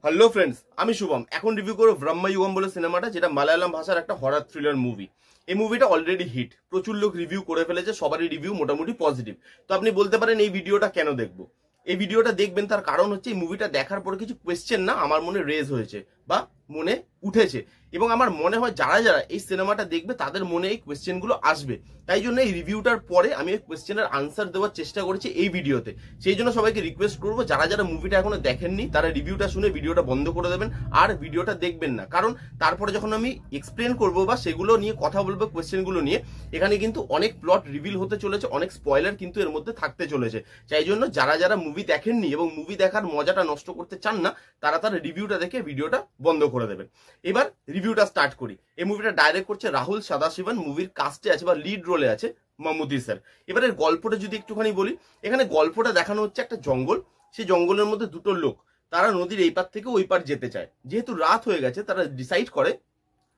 Hello friends, আমি শুভম। এখন review করব ব্রহ্মযুগম বলে সিনেমাটা, যেটা মালায়ালাম ভাষার একটা হরর থ্রিলার মুভি। এই মুভিটা অলরেডি হিট, প্রচুর লোক রিভিউ করে ফেলেছে, সবারই রিভিউ মোটামুটি পজিটিভ। তো আপনি বলতে পারেন এই ভিডিওটা কেন দেখবো। এই ভিডিওটা দেখবেন তার কারণ হচ্ছে এই মুভিটা দেখার পরে কিছু কোয়েশ্চেন না আমার মনে রেজ হয়েছে বা মনে উঠেছে, এবং আমার মনে হয় যারা যারা এই সিনেমাটা দেখবে তাদের মনে এই কোয়েশ্চেন গুলো আসবে। তাই জন্য এই রিভিউটার পরে আমি এই কোয়েশ্চেনের আনসার দেওয়ার চেষ্টা করেছি এই ভিডিওতে। সেই জন্য সবাইকে রিকোয়েস্ট করবো, যারা যারা মুভিটা এখনো দেখেননি তারা রিভিউটা শুনে ভিডিওটা বন্ধ করে দেবেন আর ভিডিওটা দেখবেন না। কারণ তারপরে যখন আমি এক্সপ্লেন করবো বা সেগুলো নিয়ে কথা বলবো, কোয়েশ্চেনগুলো নিয়ে, এখানে কিন্তু অনেক প্লট রিভিল হতে চলেছে, অনেক স্পয়লার কিন্তু এর মধ্যে থাকতে চলেছে। সেই জন্য যারা যারা মুভি দেখেননি এবং মুভি দেখার মজাটা নষ্ট করতে চান না, তারা তার রিভিউটা দেখে ভিডিওটা বন্ধ করে দেবেন। এবার রিভিউটা স্টার্ট করি। এই মুভিটা ডাইরেক্ট করছে রাহুল সদাশিবন। মুভির কাস্টে আছে বা লিড রোলে আছে মামুতি স্যার। এবারে গল্পটা যদি একটুখানি বলি, এখানে গল্পটা দেখানো হচ্ছে একটা জঙ্গল। সেই জঙ্গলের মধ্যে দুটো লোক, তারা নদীর এই পার থেকে ওই পার যেতে চায়। যেহেতু রাত হয়ে গেছে, তারা ডিসাইড করে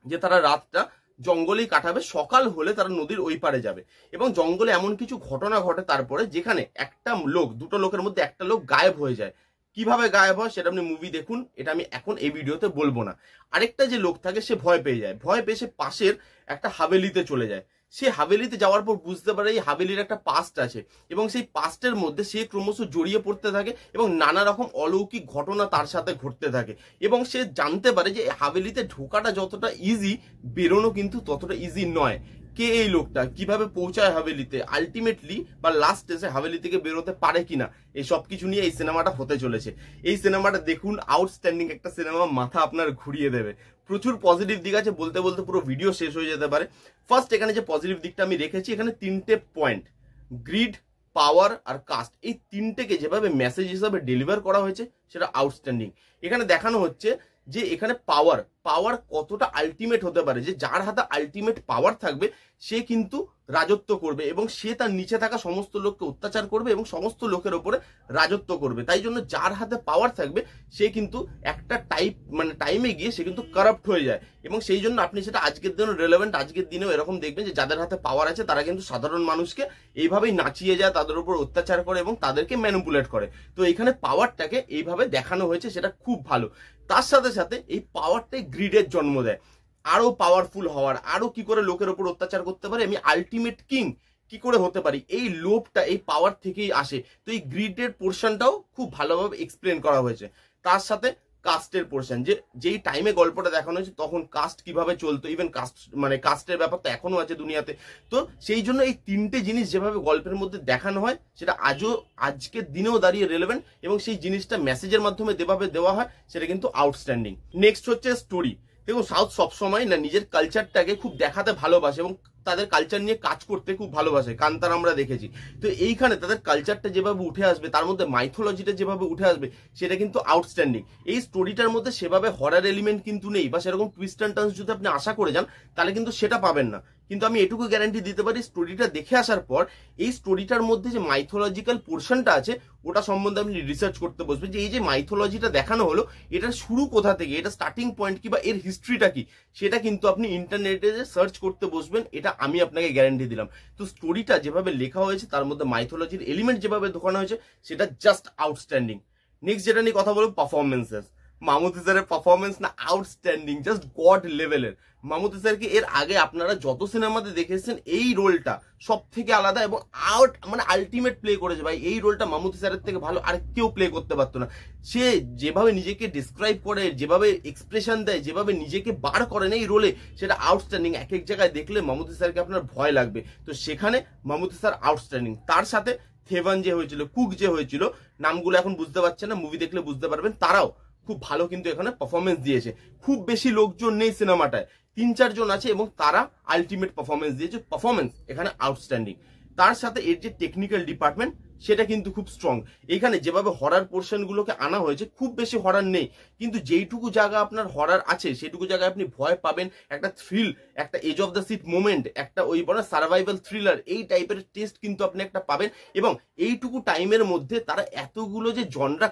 যে তারা রাতটা জঙ্গলেই কাটাবে, সকাল হলে তারা নদীর ওই পারে যাবে। এবং জঙ্গলে এমন কিছু ঘটনা ঘটে তারপরে, যেখানে একটা লোক, দুটো লোকের মধ্যে একটা লোক গায়েব হয়ে যায়। কিভাবে গায়েব হয় সেটা আপনি মুভি দেখুন, এটা আমি এখন এই ভিডিওতে বলবো না। আরেকটা যে লোক থাকে সে ভয় পেয়ে যায়, ভয় পেয়ে সে পাশের একটা হাভেলিতে চলে যায়। সে হাভেলিতে যাওয়ার পর বুঝতে পারে এই হাভেলির একটা পাস্ট আছে, এবং সেই পাস্টের মধ্যে সে ক্রমশ জড়িয়ে পড়তে থাকে এবং নানা রকম অলৌকিক ঘটনা তার সাথে ঘটতে থাকে। এবং সে জানতে পারে যে হাভেলিতে ঢোকাটা যতটা ইজি, বেরোনো কিন্তু ততটা ইজি নয়। কে এই লোকটা, কিভাবে পৌঁছায় হাভেলিতে, আলটিমেটলি বা লাস্ট এসে হাভেলি থেকে বেরোতে পারে কিনা, এই সব কিছু নিয়ে এই সিনেমাটা হতে চলেছে। এই সিনেমাটা দেখুন, আউটস্ট্যান্ডিং একটা সিনেমা, মাথা আপনার ঘুরিয়ে দেবে। প্রচুর পজিটিভ দিক আছে, বলতে বলতে পুরো ভিডিও শেষ হয়ে যেতে পারে। ফার্স্ট, এখানে যে পজিটিভ দিকটা আমি রেখেছি, এখানে তিনটে পয়েন্ট, গ্রিড, পাওয়ার আর কাস্ট, এই তিনটেকে যেভাবে মেসেজ হিসাবে ডেলিভার করা হয়েছে সেটা আউটস্ট্যান্ডিং। এখানে দেখানো হচ্ছে যে এখানে পাওয়ার কতটা আলটিমেট হতে পারে, যে যার হাতে আলটিমেট পাওয়ার থাকবে সে কিন্তু রাজত্ব করবে এবং সে তার নিচে থাকা সমস্ত লোককে অত্যাচার করবে এবং সমস্ত লোকের উপরে রাজত্ব করবে। তাই জন্য যার হাতে পাওয়ার থাকবে সে কিন্তু একটা টাইমে গিয়ে সে কিন্তু কারাপ্ট হয়ে যায়। এবং সেই জন্য আপনি সেটা আজকের দিনেও রেলেভেন্ট, আজকের দিনেও এরকম দেখবেন যে যাদের হাতে পাওয়ার আছে তারা কিন্তু সাধারণ মানুষকে এইভাবেই নাচিয়ে যায়, তাদের উপর অত্যাচার করে এবং তাদেরকে ম্যানিপুলেট করে। তো এখানে পাওয়ারটাকে এইভাবে দেখানো হয়েছে, সেটা খুব ভালো। তার সাথে সাথে এই পাওয়ারটাই গ্রিডের জন্ম দেয়, আরো পাওয়ারফুল হওয়ার, আরো কি করে লোকের উপর অত্যাচার করতে পারে, আমি আলটিমেট কিং কি করে হতে পারি, এই লোভটা এই পাওয়ার থেকেই আসে। তো এই গ্রিডের পোর্শনটাও খুব ভালোভাবে এক্সপ্লেন করা হয়েছে। তার সাথে কাস্টের পোর্শন, যে যেই টাইমে গল্পটা দেখানো হয়েছে তখন কাস্ট কিভাবে চলতো, ইভেন কাস্টের ব্যাপার তো এখনো আছে দুনিয়াতে। তো সেই জন্য এই তিনটে জিনিস যেভাবে গল্পের মধ্যে দেখানো হয় সেটা আজকের দিনেও দাঁড়িয়ে রেলেভেন্ট, এবং সেই জিনিসটা মেসেজের মাধ্যমে যেভাবে দেওয়া হয় সেটা কিন্তু আউটস্ট্যান্ডিং। নেক্সট হচ্ছে স্টোরি। দেখুন, সাউথ সবসময় না নিজের কালচারটাকে খুব দেখাতে ভালোবাসে এবং তাদের কালচার নিয়ে কাজ করতে খুব ভালোবাসে। কান্তার আমরা দেখেছি। তো এইখানে তাদের কালচারটা যেভাবে উঠে আসবে, তার মধ্যে মাইথোলজিটা যেভাবে উঠে আসবে, সেটা কিন্তু আউটস্ট্যান্ডিং। এই স্টোরিটার মধ্যে সেভাবে হরার এলিমেন্ট কিন্তু নেই, বা সেরকম টুইস্ট অ্যান্ড টার্নস যদি আপনি আশা করে যান তাহলে কিন্তু সেটা পাবেন না। কিন্তু আমি এটুকু গ্যারান্টি দিতে পারি, স্টোরিটা দেখে আসার পর এই স্টোরিটার মধ্যে যে মাইথোলজিক্যাল পোর্শনটা আছে ওটা সম্বন্ধে আপনি রিসার্চ করতে বসবেন, যে এই যে মাইথোলজিটা দেখানো হলো এটার শুরু কোথা থেকে, এটা স্টার্টিং পয়েন্ট কি বা এর হিস্ট্রিটা কি, সেটা কিন্তু আপনি ইন্টারনেটে সার্চ করতে বসবেন, এটা আমি আপনাকে গ্যারান্টি দিলাম। তো স্টোরিটা যেভাবে লেখা হয়েছে তার মধ্যে মাইথোলজির এলিমেন্ট যেভাবে ঢোকানো হয়েছে সেটা জাস্ট আউটস্ট্যান্ডিং। নেক্সট যেটা নিয়ে কথা বলবো, পারফরমেন্সেস। মামুতি স্যারের পারফরমেন্স না আউটস্ট্যান্ডিং, জাস্ট গড লেভেলের। মামুতি স্যারকে এর আগে আপনারা যত সিনেমাতে দেখেছেন এই রোলটা সব থেকে আলাদা এবং আলটিমেট প্লে করেছে ভাই। এই রোলটা মামুতি স্যারের থেকে ভালো আর কেউ প্লে করতে পারতো না। সে যেভাবে নিজেকে ডিসক্রাইব করে, যেভাবে এক্সপ্রেশন দেয়, যেভাবে নিজেকে বার করেন এই রোলে, সেটা আউটস্ট্যান্ডিং। এক এক জায়গায় দেখলে মামুতি স্যারকে আপনার ভয় লাগবে। তো সেখানে মামুতি স্যার আউটস্ট্যান্ডিং। তার সাথে থেভান যে হয়েছিল, কুক যে হয়েছিল, নামগুলো এখন বুঝতে পারছেন না, মুভি দেখলে বুঝতে পারবেন, তারাও খুব ভালো কিন্তু এখানে পারফরমেন্স দিয়েছে। খুব বেশি লোকজন নেই সিনেমাটায়, 3-4 জন আছে এবং তারা আলটিমেট পারফরমেন্স দিয়েছে। পারফরমেন্স এখানে আউটস্ট্যান্ডিং। তার সাথে এর যে টেকনিক্যাল ডিপার্টমেন্ট সেটা কিন্তু খুব স্ট্রং। এখানে যেভাবে হরার পোর্শন গুলোকে আনা হয়েছে, খুব বেশি হরার নেই, কিন্তু যেইটুকু জায়গা আপনার হরার আছে সেটুকু জায়গায় আপনি ভয় পাবেন, একটা থ্রিল, একটা edge of the seat moment, একটা ওই বড় সার্ভাইভাল থ্রিলার, এই টাইপের টেস্ট কিন্তু আপনি একটা পাবেন। এবং এইটুকু টাইমের মধ্যে তারা এতগুলো যে জনরা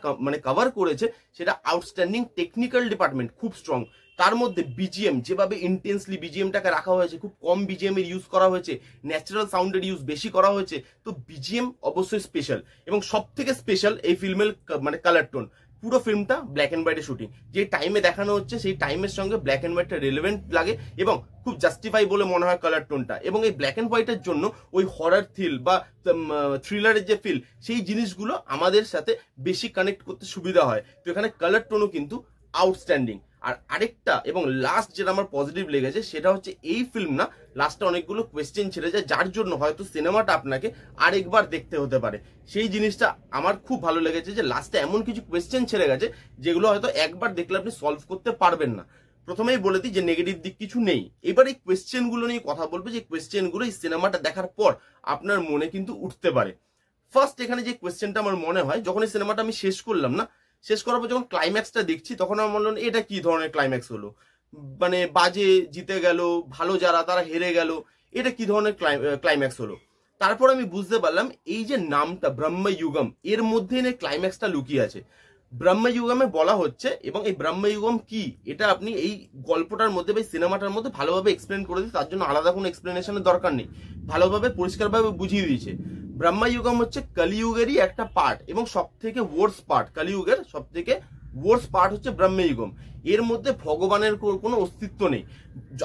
কভার করেছে, সেটা আউটস্ট্যান্ডিং। টেকনিক্যাল ডিপার্টমেন্ট খুব স্ট্রং। তার মধ্যে বিজিএম, যেভাবে ইন্টেন্সলি বিজিএমটাকে রাখা হয়েছে, খুব কম বিজিএম এর ইউজ করা হয়েছে, ন্যাচারাল সাউন্ডের ইউজ বেশি করা হয়েছে। তো বিজিএম অবশ্যই স্পেশাল, এবং সব থেকে স্পেশাল এই ফিল্মের কালার টোন। পুরো ফিল্মটা ব্ল্যাক অ্যান্ড হোয়াইটে শুটিং, যে টাইমে দেখানো হচ্ছে সেই টাইমের সঙ্গে ব্ল্যাক অ্যান্ড হোয়াইটটা রিলেভেন্ট লাগে এবং খুব জাস্টিফাই বলে মনে হয় কালার টোনটা। এবং এই ব্ল্যাক অ্যান্ড হোয়াইটের জন্য ওই হরার থ্রিল বা থ্রিলারের যে ফিল সেই জিনিসগুলো আমাদের সাথে বেশি কানেক্ট করতে সুবিধা হয়। তো এখানে কালার টোনও কিন্তু আউটস্ট্যান্ডিং। আর আরেকটা এবং লাস্ট যেটা আমার পজিটিভ লেগেছে সেটা হচ্ছে এই ফিল্ম না লাস্টে অনেকগুলো কোয়েশ্চেন ছেড়ে যায়, যার জন্য হয়তো সিনেমাটা আপনাকে আরেকবার দেখতে হতে পারে। সেই জিনিসটা আমার খুব ভালো লেগেছে যে লাস্টে এমন কিছু কোয়েশ্চেন ছেড়ে গেছে যেগুলো হয়তো একবার দেখলে আপনি সলভ করতে পারবেন না। প্রথমেই বলে দিই যে নেগেটিভ দিক কিছু নেই। এবার এই কোয়েশ্চেনগুলো নিয়ে কথা বলবো, যে কোয়েশ্চেনগুলো এই সিনেমাটা দেখার পর আপনার মনে কিন্তু উঠতে পারে। ফার্স্ট এখানে যে কোয়েশ্চেনটা আমার মনে হয়, যখন এই সিনেমাটা আমি শেষ করলাম না, শেষ করার পর যখন ক্লাইম্যাক্সটা দেখছি তখন আমার মনে হলো এটা কি ধরনের ক্লাইম্যাক্স হলো, মানে বাজে জিতে গেল, ভালো যারা তারা হেরে গেল, এটা কি ধরনের ক্লাইম্যাক্স হলো। তারপর আমি বুঝতে পারলাম এই যে নামটা ব্রহ্মযুগম, এর মধ্যে ক্লাইম্যাক্সটা লুকিয়ে আছে। ব্রহ্মযুগমে বলা হচ্ছে, এবং এই ব্রহ্মযুগম কি এটা আপনি এই গল্পটার মধ্যে বা সিনেমাটার মধ্যে ভালোভাবে এক্সপ্লেন করে দিচ্ছে, তার জন্য আলাদা কোনো এক্সপ্লেনেশনের দরকার নেই, ভালোভাবে পরিষ্কারভাবে বুঝিয়ে দিয়েছে। ব্রহ্মযুগম হচ্ছে কলিযুগেরই একটা পার্ট এবং সব থেকে ওয়ার্স পার্ট, কলিযুগের সব থেকে ওয়ার্স পার্ট হচ্ছে ব্রহ্মযুগম। এর মধ্যে ভগবানের কোনো অস্তিত্ব নেই।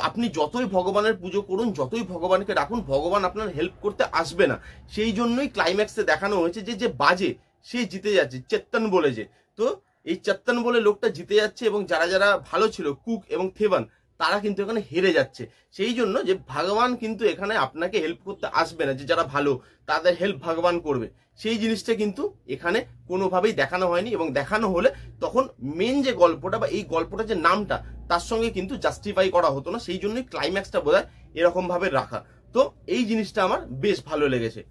আপনি যতই ভগবানের পুজো করুন, যতই ভগবানকে ডাকুন, ভগবান আপনার হেল্প করতে আসবে না। সেই জন্যই ক্লাইম্যাক্সে দেখানো হয়েছে যে বাজে সে জিতে যাচ্ছে, চেতন বলে যে। তো এই চেতন বলে লোকটা জিতে যাচ্ছে এবং যারা যারা ভালো ছিল কুক এবং থেভান তারা কিন্তু এখানে হেরে যাচ্ছে। সেই জন্য যে ভগবান কিন্তু এখানে আপনাকে হেল্প করতে আসবে না, যে যারা ভালো তাদের হেল্প ভগবান করবে, সেই জিনিসটা কিন্তু এখানে কোনোভাবেই দেখানো হয়নি। এবং দেখানো হলে তখন মেন যে গল্পটা বা এই গল্পটা যে নামটা তার সঙ্গে কিন্তু জাস্টিফাই করা হতো না। সেই জন্যই ক্লাইম্যাক্সটা বোধহয় এরকম ভাবে রাখা। তো এই জিনিসটা আমার বেশ ভালো লেগেছে।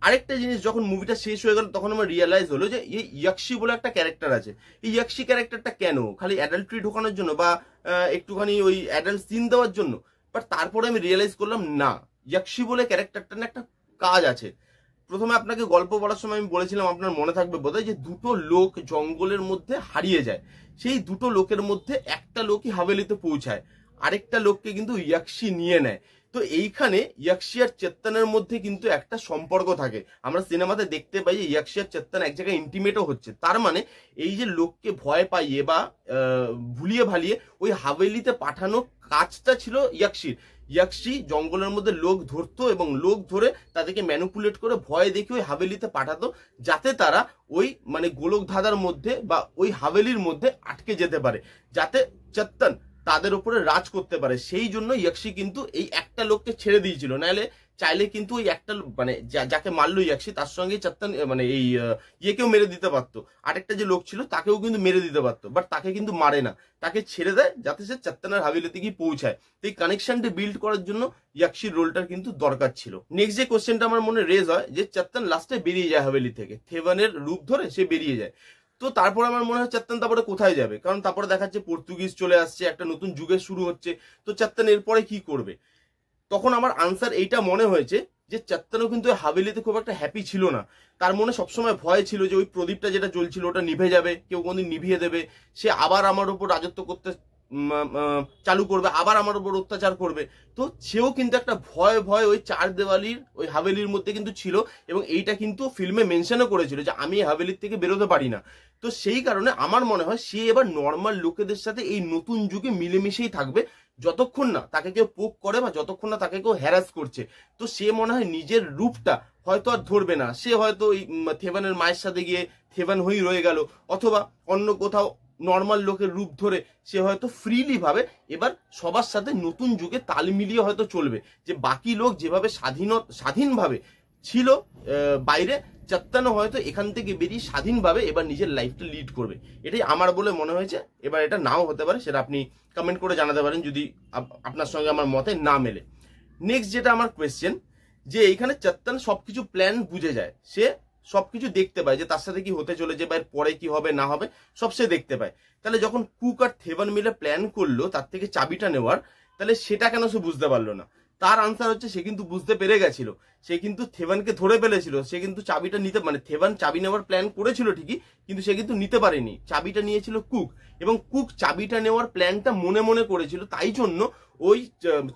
আরেকটা জিনিস, যখন মুভিটা শেষ হয়ে গেল তখন আমার রিয়েলাইজ হলো যে এই ইয়াকশি বলে একটা ক্যারেক্টার আছে। এই ইয়াকশি ক্যারেক্টারটা কেন, খালি অ্যাডাল্ট্রি ঢোকানোর জন্য বা একটুখানি ওই অ্যাডাল্ট সিন দেওয়ার জন্য? বাট তারপরে আমি রিয়েলাইজ করলাম না, ইয়াকশি বলে ক্যারেক্টারটা না একটা কাজ আছে। প্রথমে আপনাকে গল্প বলার সময় আমি বলেছিলাম, আপনার মনে থাকবে বোধহয়, যে দুটো লোক জঙ্গলের মধ্যে হারিয়ে যায়। সেই দুটো লোকের মধ্যে একটা লোকই হাভেলিতে পৌঁছায়, আরেকটা লোককে কিন্তু ইয়াকশি নিয়ে নেয়। তো এইখানে ইয়াকশি আর চেতনের মধ্যে কিন্তু একটা সম্পর্ক থাকে। আমরা সিনেমাতে দেখতে পাই যে ইয়াকশি আর চেতন এক জায়গায় ইন্টিমেটও হচ্ছে। তার মানে এই যে লোককে ভয় পাইয়ে বা ভুলিয়ে ভালিয়ে ওই হাভেলিতে পাঠানো কাজটা ছিল ইয়াকশির। ইয়াকশি জঙ্গলের মধ্যে লোক ধরতো এবং লোক ধরে তাদেরকে ম্যানিপুলেট করে ভয় দেখে ওই হাভেলিতে পাঠাতো, যাতে তারা ওই মানে গোলক ধাঁধার মধ্যে বা ওই হাভেলির মধ্যে আটকে যেতে পারে, যাতে চেতন তাদের উপরে রাজ করতে পারে। সেই জন্য ইয়াকশি কিন্তু এই একটা লোককে ছেড়ে দিয়েছিল, নাহলে চাইলে কিন্তু ওই একটা মানে যাকে মারলো ইয়াকশি তার সঙ্গে চেতন মানে এই ইয়েকেও মেরে দিতে পারতো, আরেকটা যে লোক ছিল তাকেও কিন্তু মেরে দিতে পারতো। বাট তাকে কিন্তু মারে না, তাকে ছেড়ে দেয় যাতে সে চেতনের হাভেলিতে গিয়ে পৌঁছায়। তো এই কানেকশনটা বিল্ড করার জন্য ইয়াকশির রোলটার কিন্তু দরকার ছিল। নেক্সট যে কোশ্চেনটা আমার মনে রেজ হয়, যে চেতন লাস্টে বেরিয়ে যায় হাভেলি থেকে, থেভানের রূপ ধরে সে বেরিয়ে যায়। তো তারপর আমার মনে হয় চেতন তারপরে কোথায় যাবে, কারণ তারপরে দেখাচ্ছে পর্তুগিজ চলে আসছে, একটা নতুন যুগের শুরু হচ্ছে। তো চেতন এরপরে কি করবে? তখন আমার আনসার এইটা মনে হয়েছে যে চেতনও কিন্তু হাভেলিতে খুব একটা হ্যাপি ছিল না। তার মনে সবসময় ভয় ছিল যে ওই প্রদীপটা যেটা জ্বলছিল ওটা নিভে যাবে, কেউ কোনদিন নিভিয়ে দেবে, সে আবার আমার উপর রাজত্ব করতে চালু করবে, আবার আমার উপর অত্যাচার করবে। তো সেও কিন্তু একটা ভয় ভয় ওই চার দেওয়ালির ওই হাভেলির মধ্যে কিন্তু ছিল, এবং এইটা কিন্তু ফিল্মে মেনশনও করেছিল যে আমি হাভেলির থেকে বেরোতে পারি না। তো সেই কারণে আমার মনে হয় সে এবার নর্মাল লোকেদের সাথে এই নতুন যুগে মিলেমিশেই থাকবে, যতক্ষণ না তাকে কেউ পোক করে বা যতক্ষণ না তাকে কেউ হ্যারাস করছে। তো সে মনে হয় নিজের রূপটা হয়তো আর ধরবে না, সে হয়তো ওই থেভানের মায়ের সাথে গিয়ে থেভান হয়েই রয়ে গেল, অথবা অন্য কোথাও নর্মাল লোকের রূপ ধরে সে হয়তো ফ্রিলি ভাবে এবার সবার সাথে নতুন যুগে তাল মিলিয়ে হয়তো চলবে। যে বাকি লোক যেভাবে স্বাধীনভাবে ছিল বাইরে, চেতনও হয়তো এখান থেকে বেরিয়ে স্বাধীনভাবে এবার নিজের লাইফটা লিড করবে। এটাই আমার বলে মনে হয়েছে। এবার এটা নাও হতে পারে, সেটা আপনি কমেন্ট করে জানাতে পারেন যদি আপনার সঙ্গে আমার মতে না মেলে। নেক্সট যেটা আমার কোয়েশ্চেন, যে এইখানে চেতন সবকিছু প্ল্যান বুঝে যায়, সে সবকিছু দেখতে পায় যে তার সাথে কি হতে চলেছে বা এর পরে কি হবে না হবে সব সে দেখতে পায়। তাহলে যখন কুক আর থেভান মিলে প্ল্যান করলো তার থেকে চাবিটা নেওয়ার, তাহলে সেটা কেন সে বুঝতে পারলো না? তার আনসার হচ্ছে সে কিন্তু বুঝতে পেরে গেছিল, সে কিন্তু থেভানকে ধরে ফেলেছিল, সে কিন্তু চাবিটা নিতে মানে থেভান চাবি নেওয়ার প্ল্যান করেছিল ঠিকই, কিন্তু সে কিন্তু নিতে পারেনি, চাবিটা নিয়েছিল কুক। এবং কুক চাবিটা নেওয়ার প্ল্যানটা মনে মনে করেছিল, তাই জন্য ওই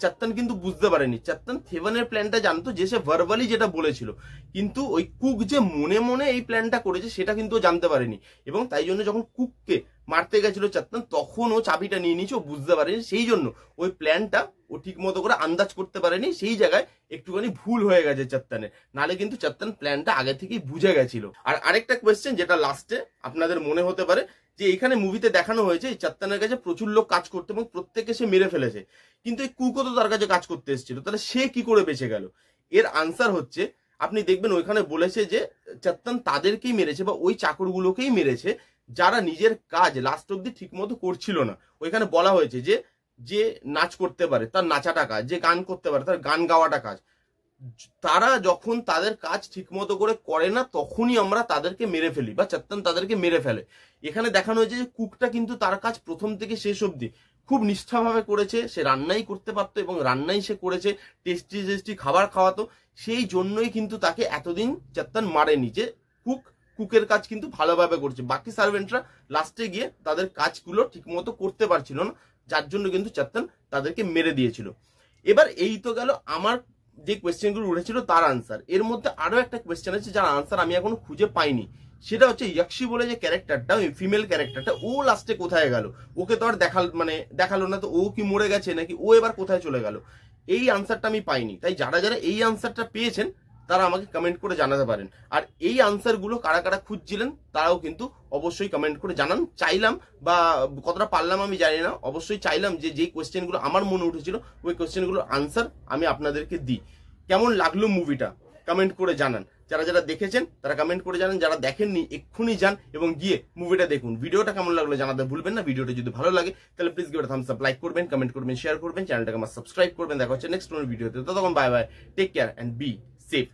চাত্তান কিন্তু বুঝতে পারেনি। চাত্তান থেভানের প্ল্যানটা জানতো, যে সে ভার্বালি যেটা বলেছিল, কিন্তু ওই কুক যে মনে মনে এই প্ল্যানটা করেছে সেটা কিন্তু ও জানতে পারেনি। এবং তাই জন্য যখন কুককে মারতে গেছিল চাত্তান, তখন ও চাবিটা নিয়ে নিয়েছে, ও বুঝতে পারেনি। সেই জন্য ওই প্ল্যানটা ও ঠিক মতো করে আন্দাজ করতে পারেনি, সেই জায়গায় একটুখানি ভুল হয়ে গেছে চাত্তানের। নালে কিন্তু চাত্তান প্ল্যানটা আগে থেকেই বুঝে গেছিল। আর আরেকটা কোয়েশ্চেন যেটা লাস্টে আপনাদের মনে হতে পারে, যে এখানে মুভিতে দেখানো হয়েছে এই চাত্তানের কাছে প্রচুর লোক কাজ করতে এবং প্রত্যেককে সে মেরে ফেলেছে, কিন্তু এই কুকও তো তার কাছে কাজ করতে এসেছিল, তাহলে সে কি করে বেঁচে গেল? এর আনসার হচ্ছে, আপনি দেখবেন ওইখানে বলেছে যে চাত্তান তাদেরকেই মেরেছে বা ওই চাকরগুলোকেই মেরেছে যারা নিজের কাজ লাস্ট অব্দি ঠিক মতো করছিল না। ওইখানে বলা হয়েছে যে যে নাচ করতে পারে তার নাচাটা কাজ, যে গান করতে পারে তার গান গাওয়াটা কাজ। তারা যখন তাদের কাজ ঠিক মতো করে করে না, তখনই আমরা তাদেরকে মেরে ফেলি বা চাত্তান তাদেরকে মেরে ফেলে। এখানে দেখানো হয়েছে যে কুকটা কিন্তু তার কাজ প্রথম থেকে শেষ অব্দি খুব নিষ্ঠাভাবে করেছে, সে রান্নাই করতে পারতো এবং রান্নাই সে করেছে, টেস্টি টেস্টি খাবার খাওয়াতো। সেই জন্যই কিন্তু তাকে এতদিন চাত্তান মারেনি, যে কুকের কাজ কিন্তু ভালোভাবে করছে। বাকি সার্ভেন্টরা লাস্টে গিয়ে তাদের কাজগুলো ঠিক মতো করতে পারছিল না, যার জন্য কিন্তু চাত্তান তাদেরকে মেরে দিয়েছিল। এবার এই তো গেল আমার যে কোয়েশ্চেনগুলো উঠেছিল তার আনসার। এর মধ্যে আরো একটা কোয়েশ্চেন আছে যার আনসার আমি এখনো খুঁজে পাইনি, সেটা হচ্ছে ইয়াকশি বলে যে ক্যারেক্টারটা, ওই ফিমেল ক্যারেক্টারটা, ও লাস্টে কোথায় গেল? ওকে তো আর দেখালো না, তো ও কি মরে গেছে নাকি ও এবার কোথায় চলে গেল? এই আনসারটা আমি পাইনি। তাই যারা যারা এই আনসারটা পেয়েছেন তারা আমাকে কমেন্ট করে জানাতে পারেন। আর এই আনসারগুলো কারা কারা খুঁজছিলেন তারাও কিন্তু অবশ্যই কমেন্ট করে জানান। চাইলাম, বা কতটা পারলাম আমি জানি না, অবশ্যই চাইলাম যে যেই কোয়েশ্চেনগুলো আমার মনে উঠেছিল ওই কোয়েশ্চেনগুলোর আনসার আমি আপনাদেরকে দিই। কেমন লাগলো মুভিটা কমেন্ট করে জানান। যারা যারা দেখেছেন তারা কমেন্ট করে জানান, যারা দেখেননি এক্ষুনি যান এবং গিয়ে মুভিটা দেখুন। ভিডিওটা কেমন লাগলো জানাতে ভুলবেন না। ভিডিওটা যদি ভালো লাগে তাহলে please give it a Thums up, like করবেন, কমেন্ট করবেন, শেয়ার করবেন, চ্যানেলটাকে আমার সাবস্ক্রাইব করবেন। দেখা হচ্ছে নেক্সট কোনো ভিডিওতে। ততক্ষণ bye bye, take care and be safe.